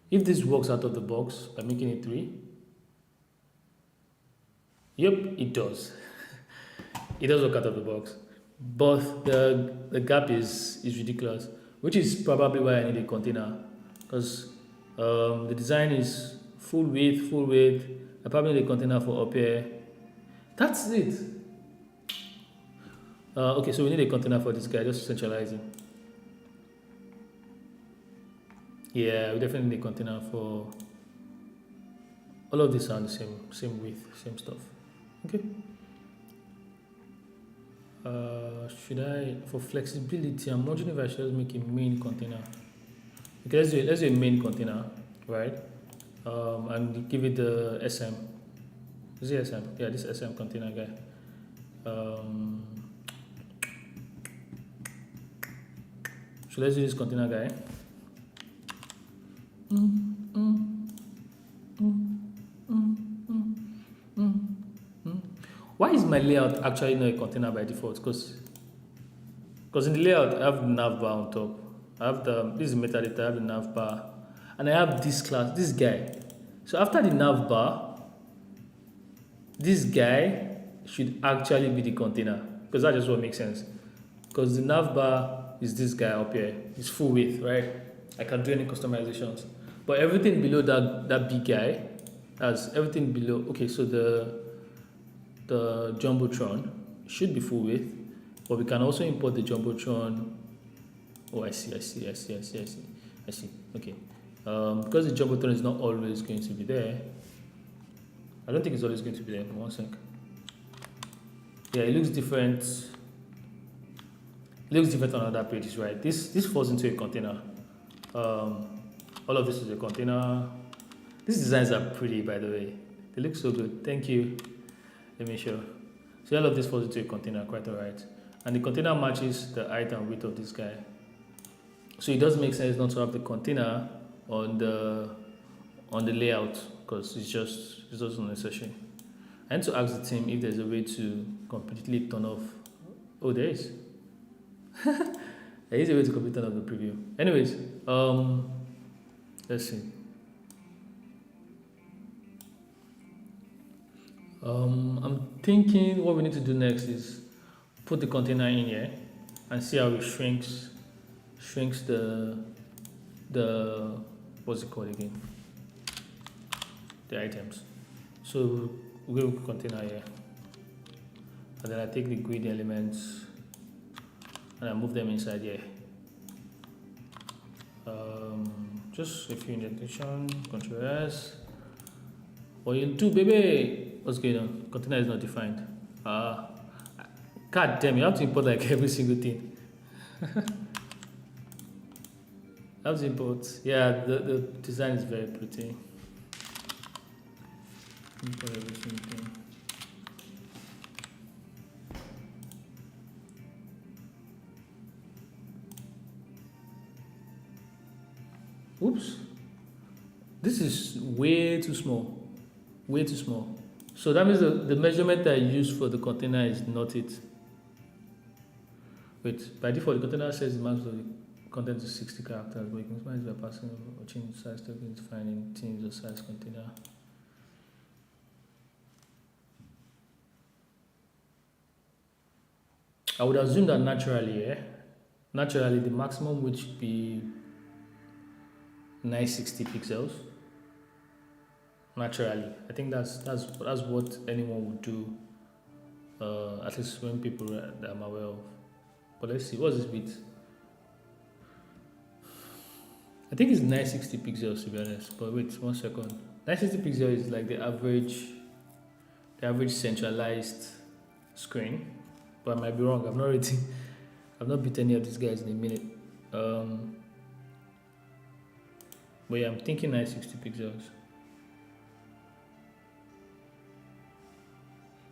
If this works out of the box by making it 3, yep, it does. It does work out of the box, but the gap is ridiculous, which is probably why I need a container, because the design is full width. I probably need a container for up here. That's it. Okay, so we need a container for this guy, just centralizing. Yeah, we definitely need a container for all of this on the same width, same stuff. Okay. Should I, for flexibility, I'm wondering if I should just make a main container. Okay, let's do a main container, right? And give it the SM. Is it SM? Yeah, this SM container guy. So let's do this container guy. Why is my layout actually not a container by default? Because in the layout I have the nav bar on top. I have this is metadata, I have the nav bar, and I have this class, this guy. So after the nav bar, this guy should actually be the container, because that just what makes sense. Because the nav bar is this guy up here. It's full width, right? I can do any customizations. But everything below that big guy, has everything below. Okay, so the Jumbotron should be full width, but we can also import the Jumbotron. Oh, I see. Okay. Because the Jumbotron is not always going to be there. I don't think it's always going to be there. 1 sec. Yeah, it looks different. It looks different on other pages, right? This falls into a container. All of this is a container. These designs are pretty, by the way. They look so good. Thank you. Let me show. So all of this falls into a container, quite alright. And the container matches the height and width of this guy. So it does make sense not to have the container on the layout, because it's just unnecessary. I need to ask the team if there's a way to completely turn off. Oh, there is. There is a way to completely turn off the preview. Anyways, let's see. I'm thinking what we need to do next is put the container in here and see how it shrinks the what's it called again? The items. So we will container here, and then I take the grid elements and I move them inside here. Just a few indentation, Control S. What you do, baby? What's going on? Container is not defined. God damn, you have to import like every single thing. I have to import. Yeah, the design is very pretty. import everything thing. Oops, this is way too small. Way too small. So that means the measurement I use for the container is not it. Wait, by default, the container says the max of the content is 60 characters, but you can customize by passing or change size tokens, finding teams or size container. I would assume that naturally the maximum would be 960 pixels. Naturally, I think that's what anyone would do. At least when people that I'm aware of. But let's see, what's this width? I think it's 960 pixels to be honest. But wait, 1 second. 960 pixels is like the average centralized screen. But I might be wrong. I've not beat any of these guys in a minute. But yeah, I'm thinking 960 pixels.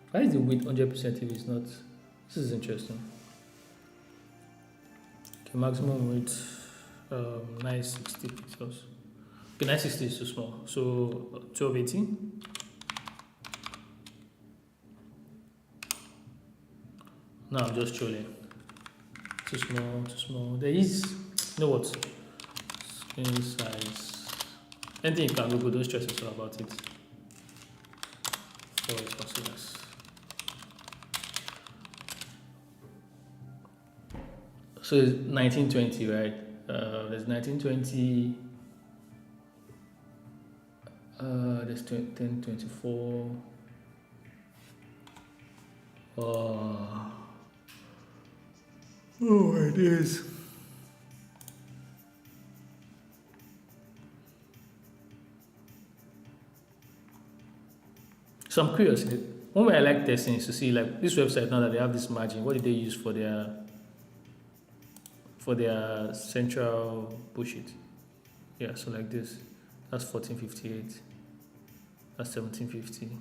Why is the width 100% if it's not? This is interesting. Okay, maximum width 960 pixels. Okay, 960 is too small. So 1280. Now I'm just trolling. Too small. There is, you know what? Screen size. Anything you can Google, don't stress yourself about it. For its considers. So it's 1920, right? There's 1920. There's 1024. Oh, it is. So I'm curious. One way I like testing is to see like this website now that they have this margin. What did they use for their central bullshit? Yeah, so like this. That's 1458. That's 1750.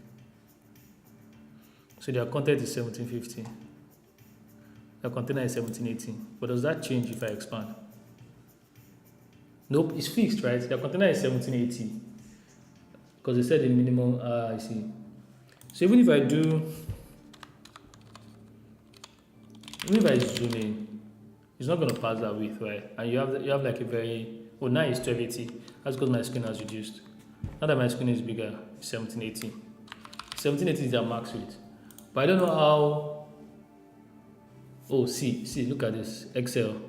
So their content is 1750. Their container is 1780. But does that change if I expand? Nope, it's fixed, right? Their container is 1780. Because they said the minimum, I see. So even if I zoom in, it's not going to pass that width, right? And you have like a very, oh, now it's 1280. That's because my screen has reduced. Now that my screen is bigger, it's 1780. 1780 is their max width. But I don't know how. Oh, see, look at this. Excel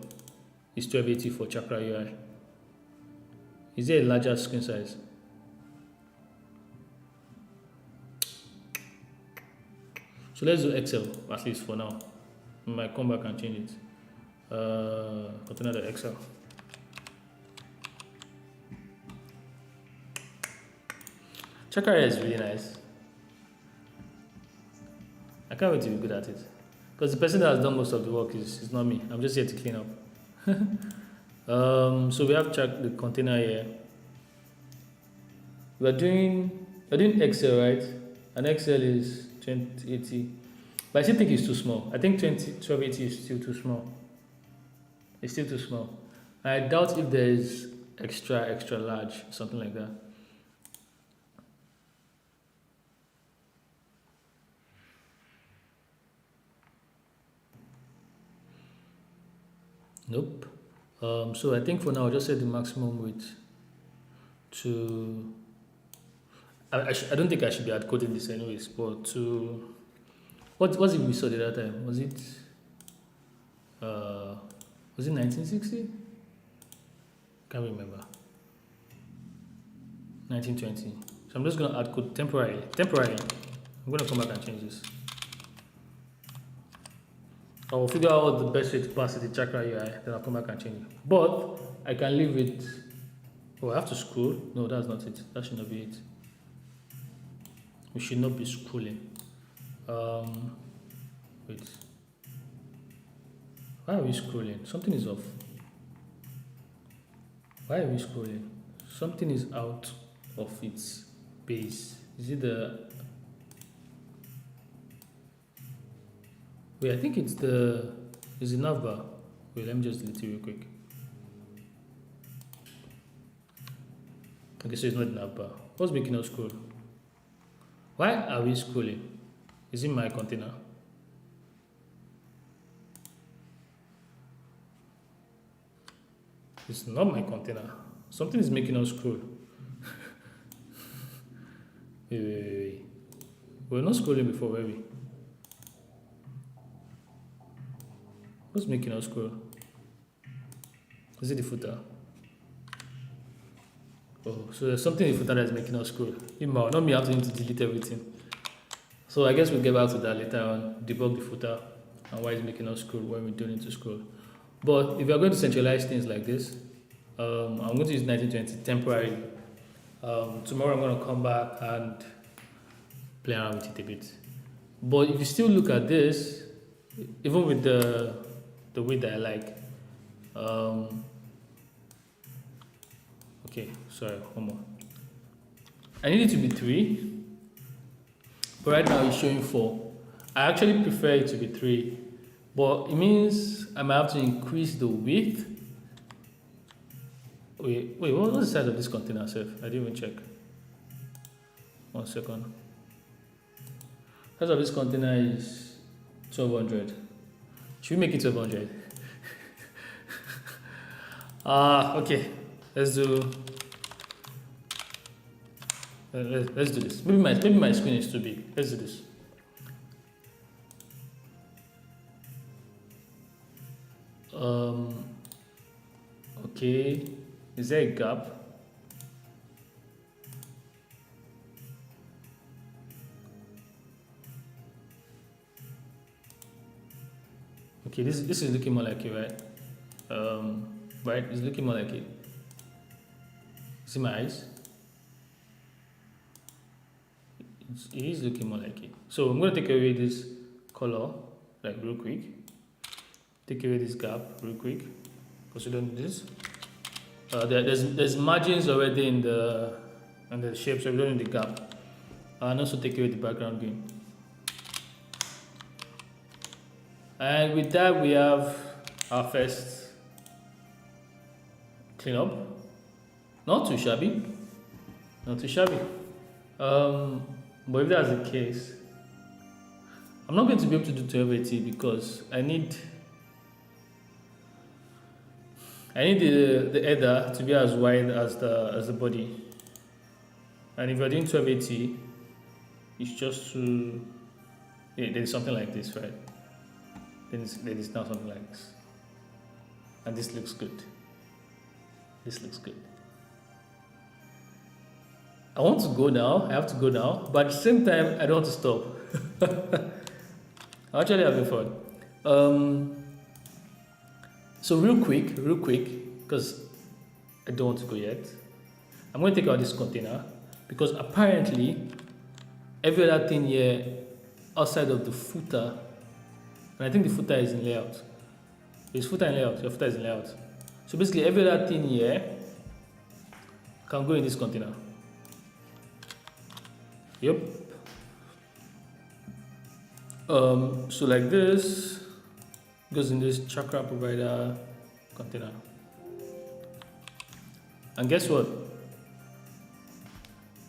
is 1280 for Chakra UI. Is there a larger screen size? So let's do Excel, at least for now. We might come back and change it. Container Excel. Chakra UI is really nice. I can't wait to be good at it. Because the person that has done most of the work is not me. I'm just here to clean up. So we have checked the container here. We're doing Excel, right? And Excel is 2080. But I still think it's too small. I think 1280 is still too small. It's still too small. I doubt if there is extra large, something like that. Nope. So I think for now I'll just set the maximum width to. I don't think I should be hard coding this anyways, but to. What was it we saw the other time? Was it 1960? Can't remember. 1920. So I'm just gonna add code temporarily. I'm gonna come back and change this. I'll figure out the best way to pass it to Chakra UI, then I'll come back and change it. But I can leave it. Oh, I have to scroll? No, that's not it. That should not be it. We should not be scrolling. Wait. Why are we scrolling? Something is off. Why are we scrolling? Something is out of its base. Is it the? Wait, I think it's the. Is it navbar? Wait, let me just delete it real quick. Okay, so it's not navbar. What's making us scroll? Why are we scrolling? Is it my container? It's not my container. Something is making us scroll. Wait. We're not scrolling before, were we? What's making us scroll? Is it the footer? Oh, so there's something in the footer that's making us scroll. Not me having to delete everything. So I guess we'll get back to that later on, debug the footer and why it's making us scroll when we don't need to scroll. But if you're going to centralize things like this, I'm going to use 1920 temporarily. Tomorrow I'm going to come back and play around with it a bit. But if you still look at this, even with the way that I like, okay, sorry, one more. I need it to be 3, but right now it's showing 4. I actually prefer it to be 3, but it means I might have to increase the width. Wait, what's the size of this container, Seth? I didn't even check. 1 second. The size of this container is 1200. Should we make it 1200? Okay. Let's do this. Maybe my screen is too big. Let's do this. Okay. Is there a gap? Okay, this is looking more like it, right? Right, it's looking more like it. See my eyes? It is looking more like it. So I'm going to take away this color, like real quick. Take away this gap real quick, because we don't need this. There's margins already in the shape, so we don't need the gap. And also take away the background green. And with that, we have our first cleanup. Not too shabby. Not too shabby. But if that's the case, I'm not going to be able to do 1280 because I need the header to be as wide as the body. And if you're doing 1280, it's just to there's something like this, right? Then there is now something like this. And this looks good. This looks good. I want to go now. I have to go now. But at the same time, I don't want to stop. I'm actually having fun. So real quick, because I don't want to go yet. I'm going to take out this container because apparently every other thing here outside of the footer, and I think the footer is in layout. It's footer in layout. Your footer is in layout. So basically every other thing here can go in this container. Yep. So like this goes in this chakra provider container. And guess what?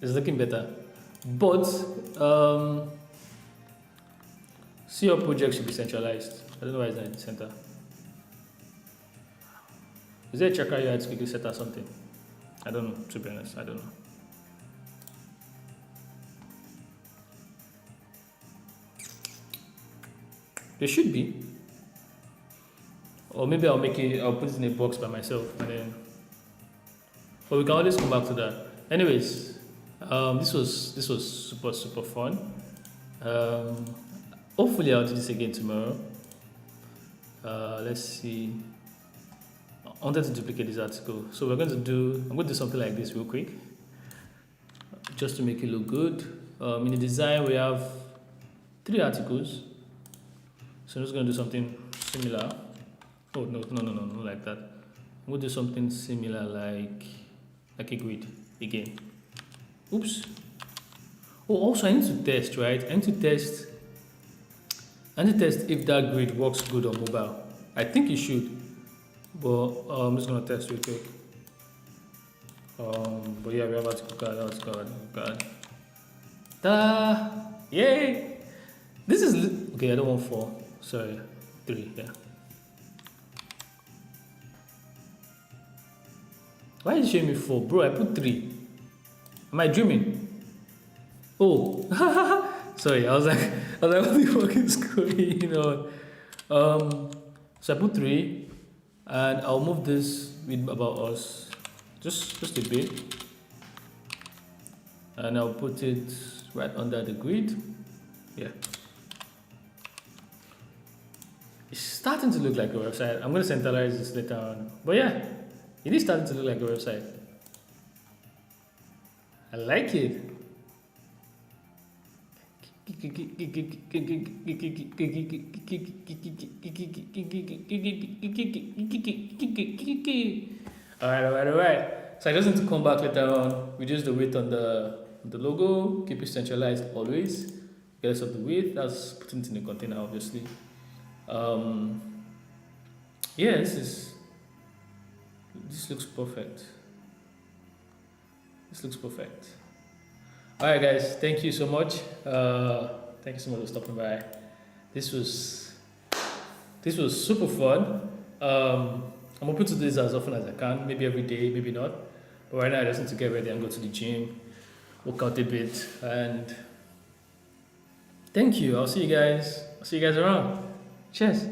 It's looking better. But see, your project should be centralized. I don't know why it's not in the center. Is there a chakra you had to quickly set or something? I don't know, to be honest, I don't know. There should be. Or maybe I'll put it in a box by myself and then. But we can always come back to that. Anyways, this was super fun. Hopefully I'll do this again tomorrow. Let's see. I wanted to duplicate this article. So I'm going to do something like this real quick. Just to make it look good. In the design we have 3 articles. So I'm just going to do something similar. Oh, no, like that. I'm going to do something similar like a grid again. Oops. Oh, also I need to test, right? I need to test if that grid works good on mobile. I think it should, but I'm just gonna test real quick. But yeah, we have article card, article card, card. Ta! Yay! This is okay. I don't want 4. Sorry, 3. Yeah. Why is it showing me 4, bro? I put 3. Am I dreaming? Oh, sorry. I was like, what the fuck is going on? So I put 3, and I'll move this with about us, just a bit, and I'll put it right under the grid. Yeah. It's starting to look like a website. I'm gonna centralize this later on, but yeah, it is starting to look like a website. I like it. Alright. So I just need to come back later on, reduce the width on the logo, keep it centralized always, get us up the width, that's putting it in the container obviously. Um, yeah, this looks perfect. This looks perfect. Alright guys, thank you so much. Thank you so much for stopping by. This was super fun. I'm hoping to do this as often as I can, maybe every day, maybe not. But right now I just need to get ready and go to the gym, work out a bit, and thank you. I'll see you guys around. Cheers.